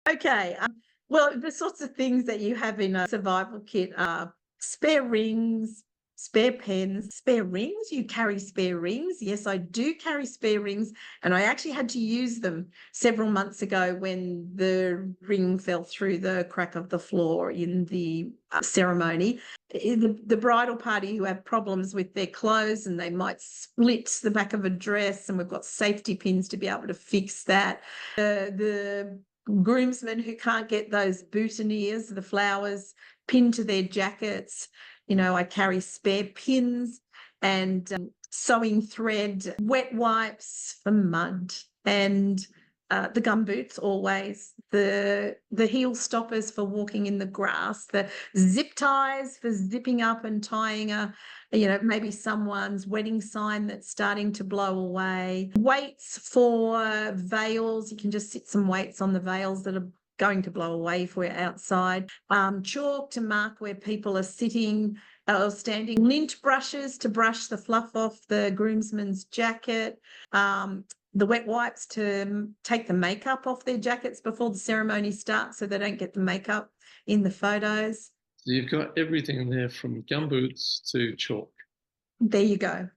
Okay. Well, the sorts of things that you have in a survival kit are spare rings, spare pens, spare rings. You carry spare rings. Yes, I do carry spare rings. And I actually had to use them several months ago when the ring fell through the crack of the floor in the ceremony. The bridal party who have problems with their clothes and they might split the back of a dress, and we've got safety pins to be able to fix that. The groomsmen who can't get those boutonnieres, the flowers pinned to their jackets. I carry spare pins and sewing thread, wet wipes for mud, and the gum boots always, the heel stoppers for walking in the grass, the zip ties for zipping up and tying maybe someone's wedding sign that's starting to blow away, weights for veils. You can just sit some weights on the veils that are going to blow away if we're outside, chalk to mark where people are sitting or standing, lint brushes to brush the fluff off the groomsman's jacket, the wet wipes to take the makeup off their jackets before the ceremony starts so they don't get the makeup in the photos. So you've got everything in there from gumboots to chalk. There you go.